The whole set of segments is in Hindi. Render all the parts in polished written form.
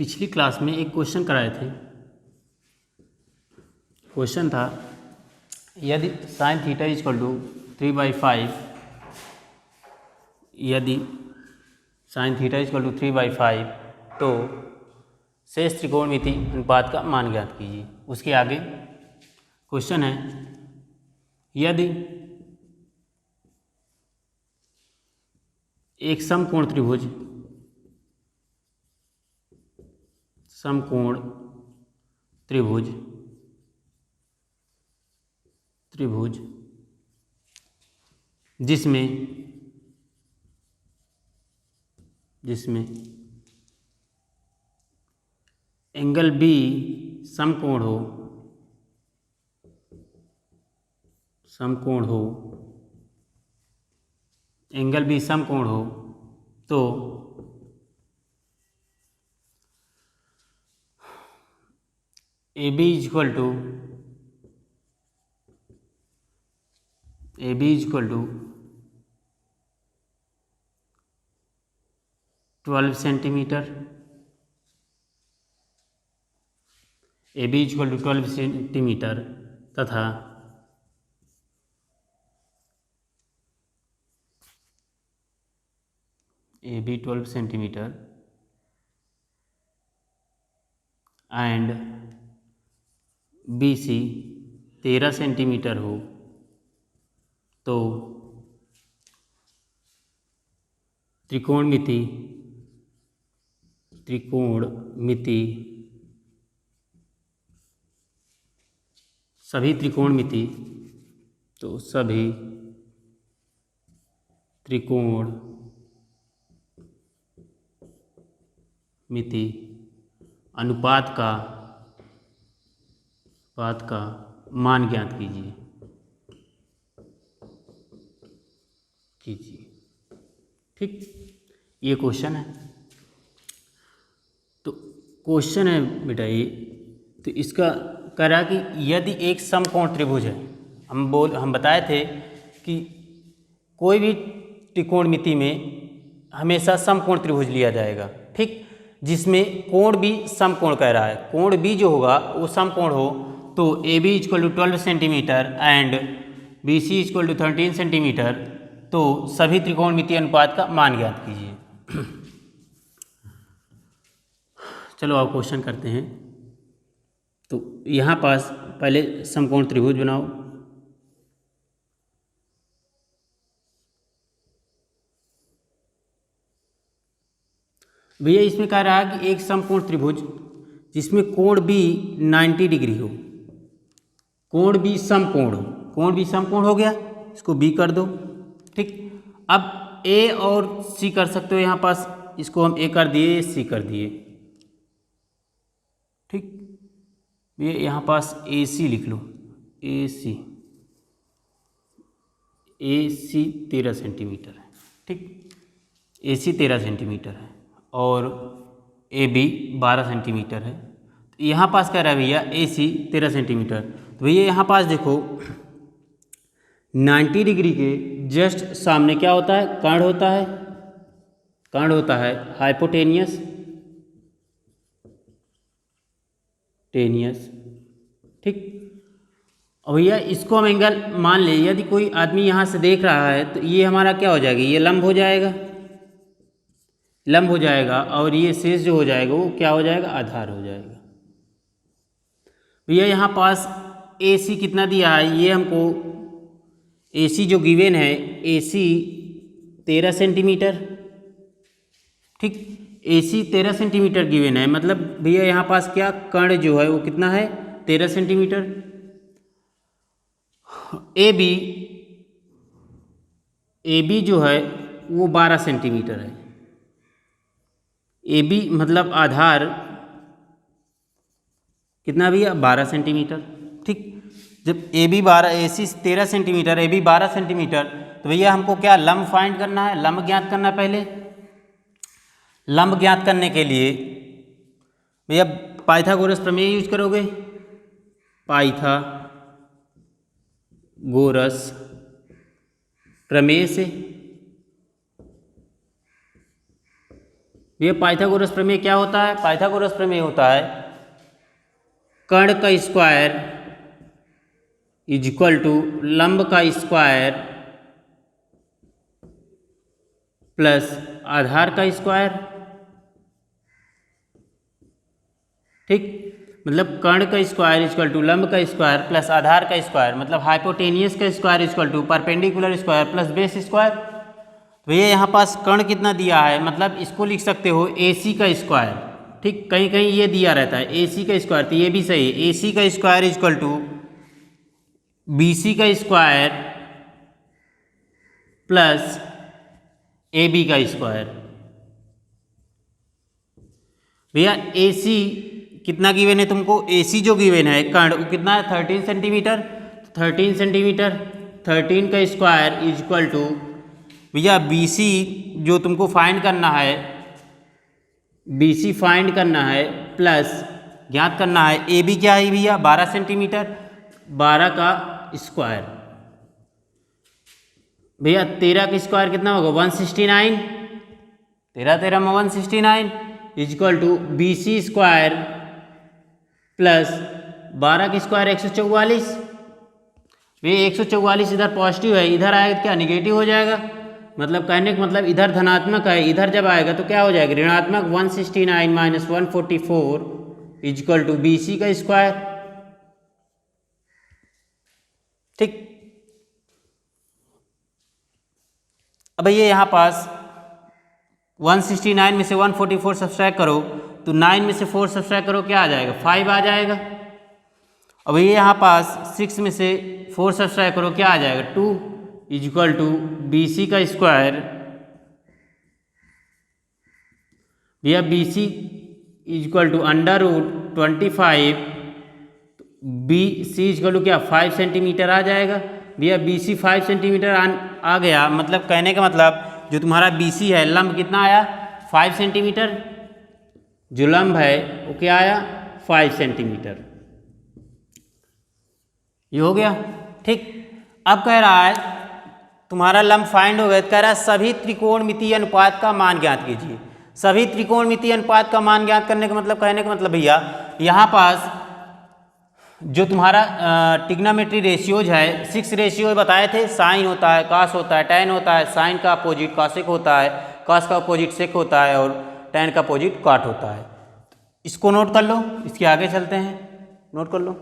पिछली क्लास में एक क्वेश्चन कराए थे। क्वेश्चन था यदि साइन थीटा इक्वल टू 3/5, यदि साइन थीटा इक्वल टू 3/5 तो शेष त्रिकोणमिति अनुपात का मान ज्ञात कीजिए। उसके आगे क्वेश्चन है यदि एक समकोण त्रिभुज जिसमें एंगल बी समकोण हो तो AB equal to 12 centimetre, AB equal to 12 centimetre तथा AB 12 centimetre and BC 13 centimetre हो तो त्रिकोणमिति सभी त्रिकोणमिति अनुपात का मान ज्ञात कीजिए। ठीक, ये क्वेश्चन है। तो क्वेश्चन है बेटा ये, तो इसका कह रहा कि यदि एक समकोण त्रिभुज है, हम बताए थे कि कोई भी त्रिकोणमिति में हमेशा समकोण त्रिभुज लिया जाएगा। ठीक, जिसमें कोण भी समकोण कह रहा है, कोण भी जो होगा वो समकोण हो तो AB equal to 12 centimetre and BC equal to 13 centimetre तो सभी त्रिकोणमितीय अनुपात का मान ज्ञात कीजिए। चलो आप क्वेश्चन करते हैं। तो यहाँ पास पहले समकोण त्रिभुज बनाओ। भैया इसमें कह रहा है कि एक समकोण त्रिभुज जिसमें कोण भी 90 डिग्री हो, कोण भी समकोण हो गया, इसको B कर दो। ठीक, अब A और C कर सकते हो, यहाँ पास इसको हम A कर दिए, C कर दिए। ठीक, ये यहाँ पास AC लिख लो, AC 13 सेंटीमीटर है। ठीक, AC 13 सेंटीमीटर है और AB 12 सेंटीमीटर है। तो यहाँ पास कह रहा है भैया AC 13 सेंटीमीटर। तो भैया यहाँ पास देखो 90 डिग्री के जस्ट सामने क्या होता है, कर्ण होता है हाइपोटेनियस। ठीक, और भैया इसको हम एंगल मान ले, यदि कोई आदमी यहाँ से देख रहा है तो ये हमारा क्या हो जाएगा, ये लंब हो जाएगा और ये शेष जो हो जाएगा वो क्या हो जाएगा, आधार हो जाएगा। भैया यहाँ पास AC कितना दिया है, ये हमको AC जो गिवन है AC 13 सेंटीमीटर। ठीक, AC 13 सेंटीमीटर गिवन है, मतलब भैया यहाँ पास क्या कर्ण जो है वो कितना है, 13 सेंटीमीटर। AB जो है वो 12 सेंटीमीटर है। AB मतलब आधार कितना भैया, 12 सेंटीमीटर। ठीक, जब AC 13 सेंटीमीटर, AB 12 सेंटीमीटर, तो भैया हमको क्या लंब फाइंड करना है, लंब ज्ञात करना है। पहले लंब ज्ञात करने के लिए भैया पाइथागोरस प्रमेय यूज करोगे, पाइथागोरस प्रमेय से ये पाइथागोरस प्रमेय क्या होता है? पाइथागोरस प्रमेय होता है कर्ण का स्क्वायर इज इक्वल टू लंब का स्क्वायर प्लस आधार का स्क्वायर। ठीक, मतलब कर्ण का स्क्वायर इक्वल टू लंब का स्क्वायर प्लस आधार का स्क्वायर, मतलब हाइपोटेनियस का square equal to perpendicular square plus base square. तो ये यहाँ पास कर्ण कितना दिया है, मतलब इसको लिख सकते हो AC का स्क्वायर। ठीक, कहीं कहीं ये दिया रहता है AC का स्क्वायर, तो ये भी सही है। AC का स्क्वायर इक्वल टू BC का स्क्वायर प्लस AB का स्क्वायर। भैया AC कितना गिवन है तुमको? AC जो गिवन है कर्ण वो कितना है? 13 सेंटीमीटर। 13 सेंटीमीटर 13 का स्क्वायर इज इक्वल टू भैया BC जो तुमको फाइंड करना है, BC फाइंड करना है प्लस ज्ञात करना है AB क्या है भैया? 12 सेंटीमीटर, 12 का स्क्वायर। भैया 13 का स्क्वायर कितना होगा? 169, 13 13 में 169 is equal to BC square plus 12 का स्क्वायर 144। भैया 144 इधर पॉजिटिव है, इधर आएगा क्या? निगेटिव हो जाएगा। मतलब कहने का मतलब इधर धनात्मक है, इधर जब आएगा तो क्या हो जाएगा? ऋणात्मक। 169 minus 144 is equal to BC का स्क्वायर। ठीक, अब ये यहाँ पास 169 में से 144 सब्सट्रैक्ट करो तो 9 में से 4 सब्सट्रैक्ट करो, क्या आ जाएगा? 5 आ जाएगा। अब ये यहाँ पास 6 में से 4 सब्सट्रैक्ट करो, क्या आ जाएगा? 2 इज इक्वल टू BC का स्क्वायर। भैया BC is equal to under root 25, BC is equal to क्या? 5 सेंटीमीटर आ जाएगा। भैया BC 5 सेंटीमीटर आ गया, मतलब कहने का मतलब जो तुम्हारा BC है लंब कितना आया? 5 सेंटीमीटर। जो लंब है वो क्या आया? 5 सेंटीमीटर। ये हो गया। ठीक, अब कह रहा है तुम्हारा लंब फाइंड हो गया, कह रहा है सभी त्रिकोणमितीय अनुपात का मान ज्ञात कीजिए। सभी त्रिकोणमितीय अनुपात का मान ज्ञात करने का मतलब, कहने का मतलब भैया यहाँ पास जो तुम्हारा टिग्नोमेट्री रेशियोज है, 6 रेशियो बताए थे। साइन होता है, कास होता है, टैन होता है, साइन का अपोजिट कॉसेक होता है, कॉस का अपोजिट सेक होता है और टैन का अपोजिट कॉट होता है। इसको नोट कर लो, इसके आगे चलते हैं, नोट कर लो।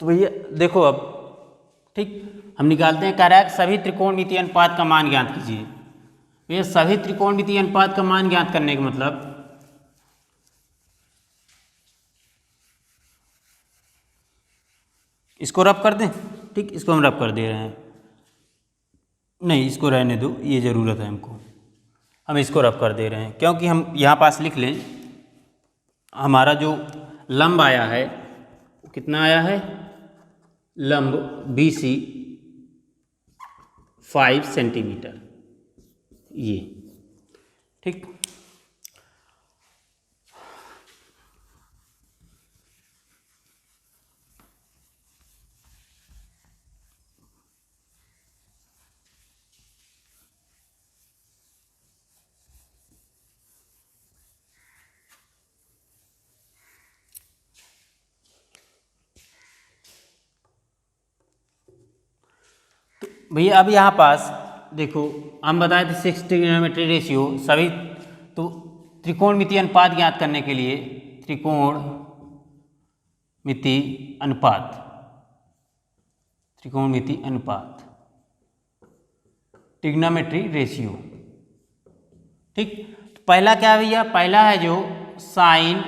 तो भैया देखो अब, ठीक, हम निकालते हैं। कह रहा है सभी त्रिकोणमितीय अनुपात का मान ज्ञात कीजिए। भैया सभी त्रिकोणमितीय अनुपात का मान ज्ञात करने का मतलब इसको रब कर दें। ठीक, इसको हम रब कर दे रहे हैं। नहीं, इसको रहने दो, ये ज़रूरत है हमको, हम इसको रब कर दे रहे हैं क्योंकि हम यहाँ पास लिख लें हमारा जो लंब आया है वो कितना आया है? लंब BC 5 सेंटीमीटर, ये। ठीक, भैया अब यहाँ पास देखो हम बताए थे 6 ट्रिग्नोमेट्री रेशियो सभी, तो त्रिकोणमितीय अनुपात ज्ञात करने के लिए त्रिकोणमितीय अनुपात ट्रिग्नोमेट्री रेशियो। ठीक, तो पहला क्या है भैया? पहला है जो साइन,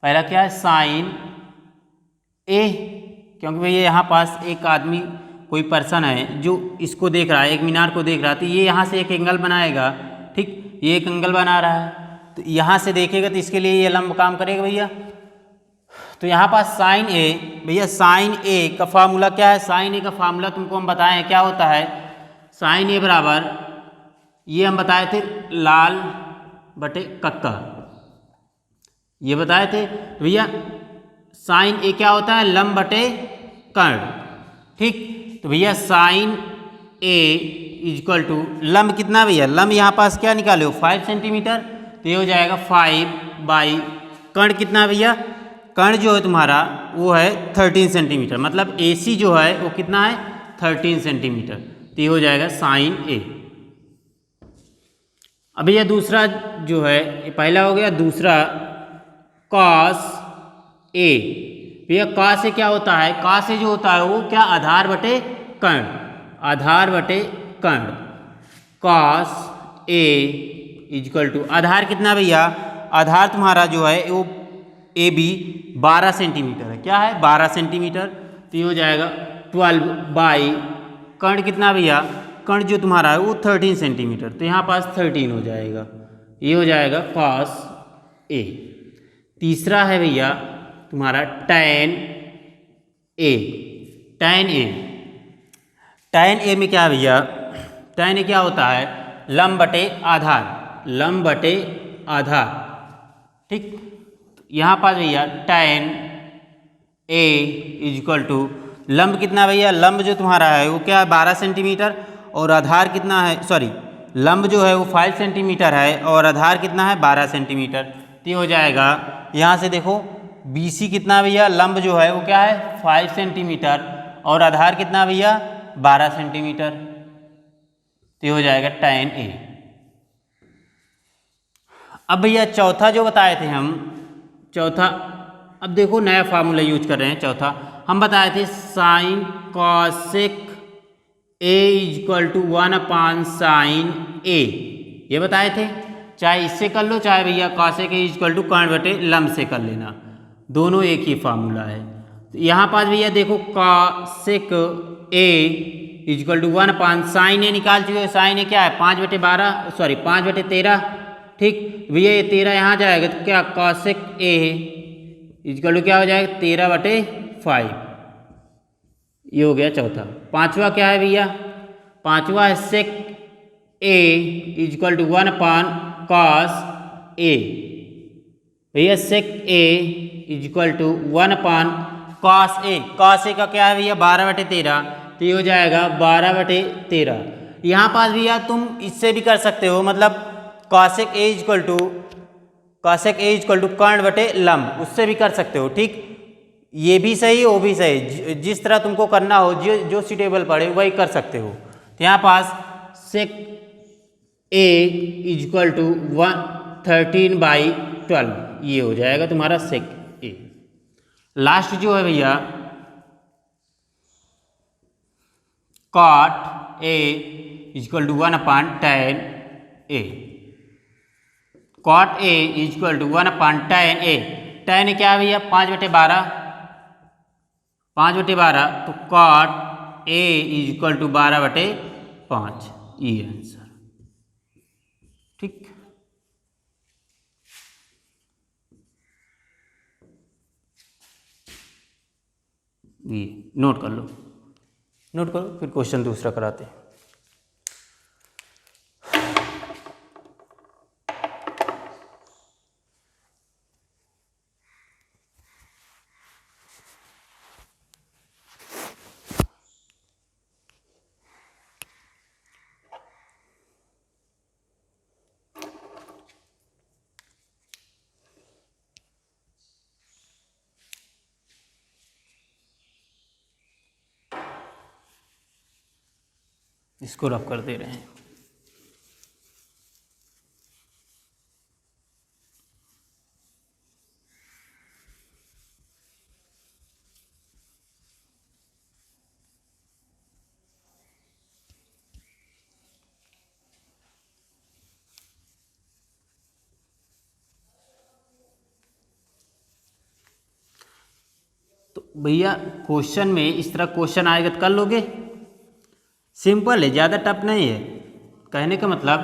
पहला क्या है? साइन A, क्योंकि भैया यहाँ पास एक आदमी, कोई पर्सन है जो इसको देख रहा है, एक मीनार को देख रहा है, तो ये यहाँ से एक एंगल बनाएगा। ठीक, ये एक एंगल बना रहा है, तो यहाँ से देखेगा तो इसके लिए ये लंब काम करेगा भैया। तो यहाँ पास साइन A, भैया साइन A का फार्मूला क्या है? साइन A का फार्मूला तुमको हम बताएं क्या होता है? साइन A बराबर, ये हम बताए थे लाल बटे कक्का, ये बताए थे भैया साइन ए क्या होता है, लंब बटे कर्ण। ठीक, तो भैया साइन ए इक्वल टू लंब कितना भैया, लंब यहाँ पास क्या निकाले हो 5 सेंटीमीटर, तो ये हो जाएगा 5 / कर्ण कितना भैया, कर्ण जो है तुम्हारा वो है 13 सेंटीमीटर, मतलब AC जो है वो कितना है 13 सेंटीमीटर, तो ये हो जाएगा साइन ए। अब भैया दूसरा जो है, ये पहला हो गया, दूसरा कॉस ए। भैया कॉस ए क्या होता है, कॉस ए जो होता है वो क्या, आधार बटे कर्ण, आधार बटे कर्ण। कॉस ए इक्वल टू आधार कितना भैया, आधार तुम्हारा जो है वो ए बी 12 सेंटीमीटर है, क्या है 12 सेंटीमीटर, तो ये हो जाएगा 12 / कर्ण कितना भैया, कर्ण जो तुम्हारा है वो 13 सेंटीमीटर, तो यहाँ पास 13 हो जाएगा, ये हो जाएगा कॉस ए। तीसरा है भैया तुम्हारा tan A. Tan A, tan A में क्या है भैया, टैन ए क्या होता है, लंब बटे आधार, लंब बटे आधार। ठीक, यहाँ पास भैया टैन ए इक्वल टू लंब कितना भैया, लंब जो तुम्हारा है वो क्या है 12 सेंटीमीटर, और आधार कितना है, सॉरी लंब जो है वो 5 सेंटीमीटर है और आधार कितना है 12 सेंटीमीटर, तो ये हो जाएगा, यहाँ से देखो BC कितना भैया, लंब जो है वो क्या है 5 सेंटीमीटर और आधार कितना भैया 12 सेंटीमीटर, तो ये हो जाएगा टैन ए। अब भैया चौथा जो बताए थे हम, चौथा अब देखो नया फार्मूला यूज कर रहे हैं। चौथा हम बताए थे sine cosec A equal to 1/sin A, ये बताए थे, चाहे इससे कर लो चाहे भैया कॉसेक ए इक्वल टू कर्ण बटे लंब से कर लेना, दोनों एक ही फार्मूला है। तो यहाँ पास भैया देखो cosec A equal to 1/sin A निकाल चुके हो, साइन ए क्या है 5/12, सॉरी 5/13। ठीक भैया ये 13 यहाँ जाएगा तो क्या कॉसेक ए इक्वल टू क्या हो जाएगा 13/5, ये हो गया चौथा। पांचवा क्या है भैया, पांचवा है सेक A equal to 1/cos A. भैया sec A equal to 1/cos A, cos A का क्या है भैया 12/13, तो ये हो जाएगा 12/13। यहाँ पास भैया तुम इससे भी कर सकते हो, मतलब कॉसेक ए इक्वल टू कर्ण बटे लंब, उससे भी कर सकते हो। ठीक, ये भी सही वो भी सही, जिस तरह तुमको करना हो, जो सुटेबल पड़े वही कर सकते हो। तो यहाँ पास सेक ए इक्वल टू 13/12, ये हो जाएगा तुम्हारा सेक ए। लास्ट जो है भैया cot A equal to 1/tan A, cot A equal to 1/tan A, tan क्या है भैया 5/12, 5/12, तो कॉट ए इक्वल टू 12/5, ये आंसर। ठीक, ये नोट कर लो, नोट करो, फिर क्वेश्चन दूसरा कराते हैं। इसको रफ कर दे रहे हैं। तो भैया क्वेश्चन में इस तरह क्वेश्चन आएगा तो कर लोगे, सिंपल है, ज़्यादा टफ नहीं है, कहने का मतलब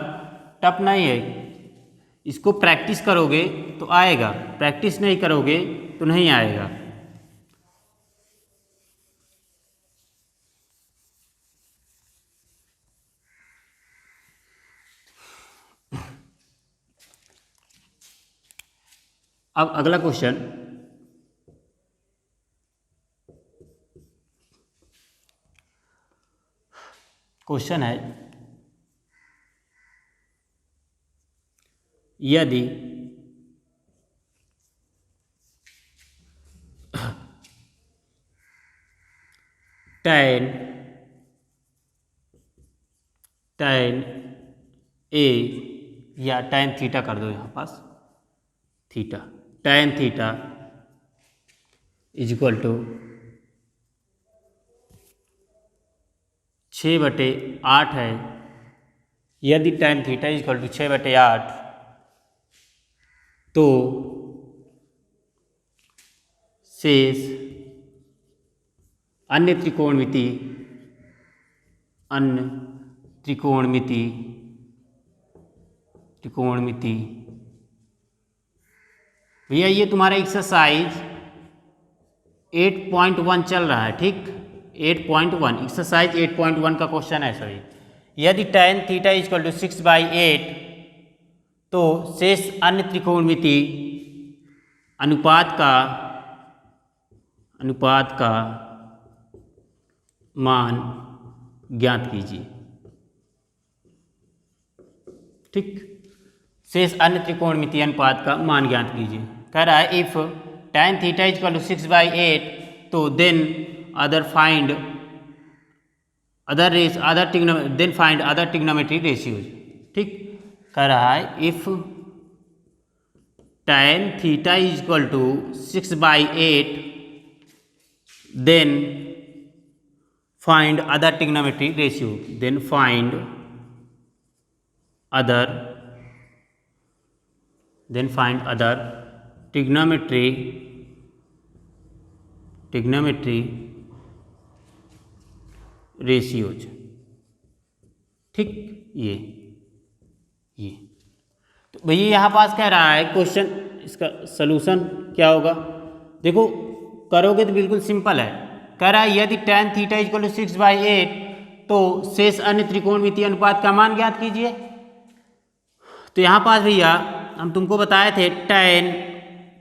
टफ नहीं है। इसको प्रैक्टिस करोगे तो आएगा, प्रैक्टिस नहीं करोगे तो नहीं आएगा। अब अगला क्वेश्चन, क्वेश्चन है यदि tan ए या tan थीटा कर दो यहाँ पास, theta, tan theta is equal to 6/8 है। यदि tan theta is equal to 6/8 तो शेष अन्य त्रिकोणमिति भैया ये तुम्हारा एक्सरसाइज 8.1 चल रहा है, ठीक, 8.1 एक्सरसाइज 8.1 का क्वेश्चन है सभी। यदि tan theta is equal to 6/8 तो शेष अन्य त्रिकोणमिति अनुपात का मान ज्ञात कीजिए, ठीक, शेष अन्य त्रिकोणमिति अनुपात का मान ज्ञात कीजिए। कह रहा है if tan theta is equal to 6/8 तो then find other trigonometry ratios, ठीक। कह रहा है if tan theta is equal to 6/8 then find other trigonometry ratio, then find other trigonometry ratios, ठीक। ये तो भैया यहाँ पास कह रहा है क्वेश्चन, इसका सलूशन क्या होगा, देखो करोगे तो बिल्कुल सिंपल है। कह रहा है यदि tan theta is equal to 6/8 तो शेष अन्य त्रिकोणमिति अनुपात का मान ज्ञात कीजिए। तो यहाँ पास भैया हम तुमको बताए थे tan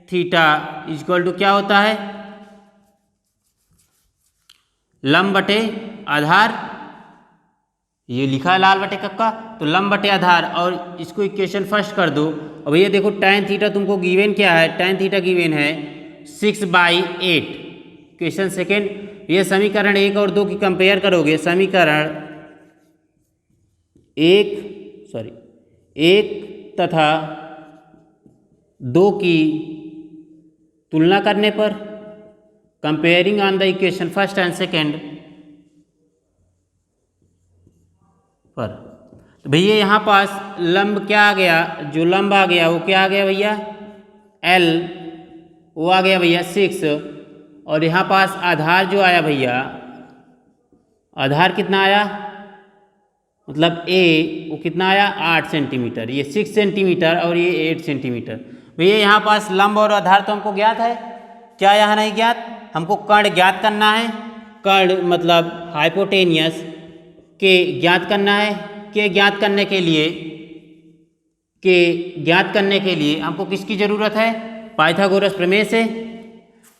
theta is equal to क्या होता है, लंब बटे आधार, ये लिखा है लाल बटे कक्का, तो लंब बटे आधार, और इसको इक्वेशन फर्स्ट कर दो। और भैया देखो tan थीटा तुमको गिवन क्या है, tan थीटा गिवन है 6/8। क्वेश्चन सेकेंड, ये समीकरण 1 और 2 की कंपेयर करोगे, समीकरण 1 तथा 2 की तुलना करने पर, comparing on the equation first and second पर, तो भैया यहाँ पास लंब क्या आ गया, जो लंब आ गया वो क्या आ गया भैया, L, वो आ गया भैया 6, और यहाँ पास आधार जो आया भैया, आधार कितना आया, मतलब A, वो कितना आया 8 सेंटीमीटर, ये 6 सेंटीमीटर और ये 8 सेंटीमीटर। भैया यहाँ पास लंब और आधार तो हमको ज्ञात है, क्या यहाँ नहीं ज्ञात, हमको कर्ण ज्ञात करना है, कर्ण मतलब हाइपोटेनियस के ज्ञात करना है। के ज्ञात करने के लिए हमको किसकी ज़रूरत है, पाइथागोरस प्रमेय से।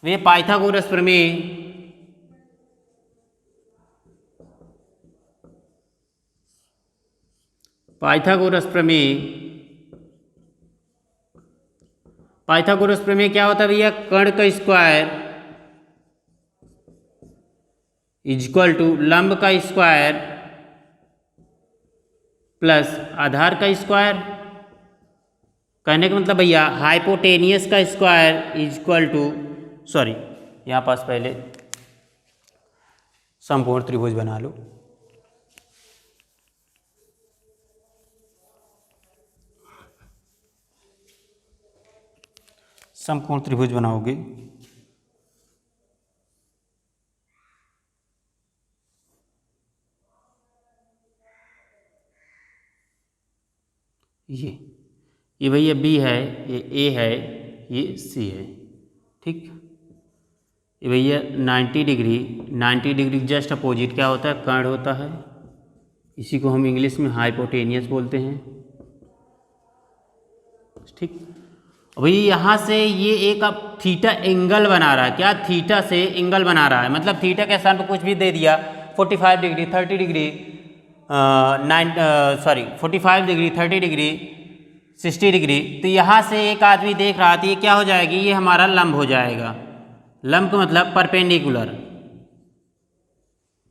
वे पाइथागोरस प्रमेय क्या होता है भैया, कर्ण का स्क्वायर इज इक्वल टू लंब का स्क्वायर प्लस आधार का स्क्वायर। कहने का मतलब भैया हाइपोटेनियस का square is equal to, sorry यहाँ पास पहले समकोण त्रिभुज बना लो। समकोण त्रिभुज बनाओगे, ये भैया B है, ये A है, ये C है, ठीक। ये भैया 90 डिग्री जस्ट अपोजिट क्या होता है, कर्ण होता है। इसी को हम इंग्लिश में हाइपोटेनियस बोलते हैं, ठीक। भई यहाँ से ये एक अब थीटा एंगल बना रहा है, क्या थीटा से एंगल बना रहा है, मतलब थीटा के स्थान पर कुछ भी दे दिया 45 degree 30 degree 45 degree 30 degree 60 degree. तो यहाँ से एक आदमी देख रहा था, ये क्या हो जाएगी, ये हमारा लंब हो जाएगा। लंब का मतलब परपेंडिकुलर,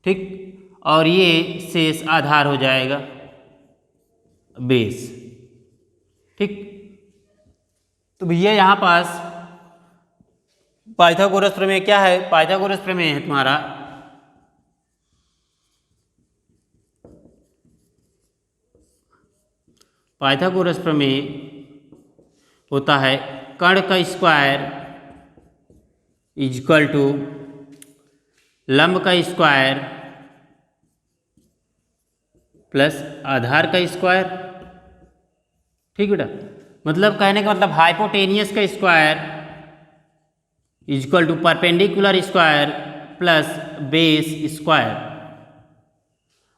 ठीक, और ये शेष आधार हो जाएगा बेस, ठीक। तो भैया यहाँ पास पाइथागोरस प्रमेय क्या है, पाइथागोरस प्रमेय है तुम्हारा पाइथागोरस प्रमेय होता है कर्ण का स्क्वायर इक्वल टू लंब का स्क्वायर प्लस आधार का स्क्वायर, ठीक बेटा। मतलब कहने का मतलब हाइपोटेनियस का square equal to perpendicular square plus base square.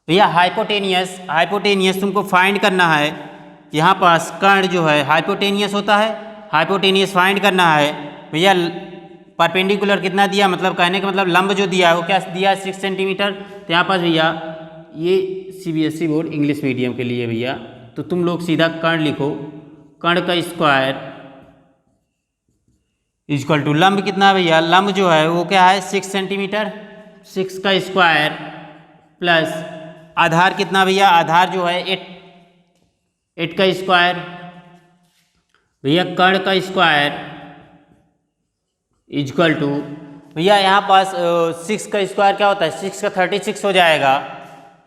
भैया हाइपोटेनियस तुमको फाइंड करना है। यहाँ पास कर्ण जो है हाइपोटेनियस होता है, हाइपोटेनियस फाइंड करना है। भैया परपेंडिकुलर कितना दिया, मतलब कहने का मतलब लंब जो दिया है वो क्या दिया है 6 सेंटीमीटर। तो यहाँ पास भैया ये CBSE बोर्ड इंग्लिश मीडियम के लिए भैया, तो तुम लोग सीधा कर्ण लिखो, कर्ण का स्क्वायर इक्वल टू लंब कितना है भैया, लंब जो है वो क्या है 6 सेंटीमीटर, 6 का स्क्वायर प्लस आधार कितना भैया, आधार जो है 8 का स्क्वायर। भैया कर्ण का स्क्वायर इक्वल टू भैया यहाँ पास 6 का स्क्वायर क्या होता है, 6 का 36 हो जाएगा,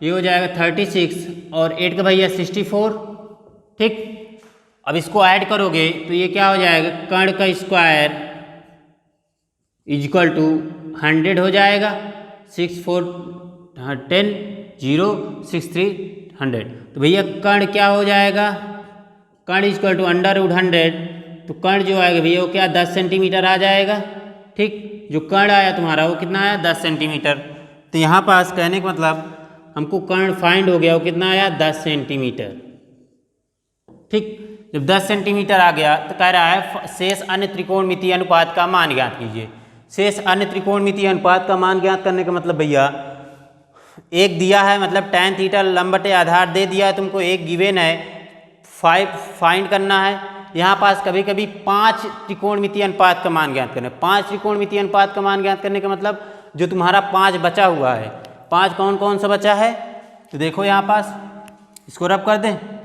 ये हो जाएगा 36 और 8 का भैया 64, ठीक। अब इसको ऐड करोगे तो ये क्या हो जाएगा, कर्ण का स्क्वायर इक्वल टू 100 हो जाएगा, 6 4 10 0 6 3 100। तो भैया कर्ण क्या हो जाएगा, कर्ण इक्वल टू √100, तो कर्ण जो आएगा भैया वो क्या 10 सेंटीमीटर आ जाएगा, ठीक। जो कर्ण आया तुम्हारा वो कितना आया 10 सेंटीमीटर। तो यहाँ पास कहने का मतलब हमको कर्ण फाइंड हो गया, वो कितना आया 10 सेंटीमीटर, ठीक। जब 10 सेंटीमीटर आ गया तो कह रहा है शेष अन्य त्रिकोणमितीय अनुपात का मान ज्ञात कीजिए। शेष अन्य त्रिकोणमितीय अनुपात का मान ज्ञात करने का मतलब भैया एक दिया है, मतलब tan थीटा लंब बटे आधार दे दिया है तुमको, एक गिवन है 5 फाइंड करना है। यहाँ पास कभी कभी 5 त्रिकोणमितीय अनुपात का मान ज्ञात करना है। 5 त्रिकोणमितीय अनुपात का मान ज्ञात करने का मतलब जो तुम्हारा 5 बचा हुआ है, 5 कौन कौन सा बचा है, तो देखो यहाँ पास इसको रब कर दें।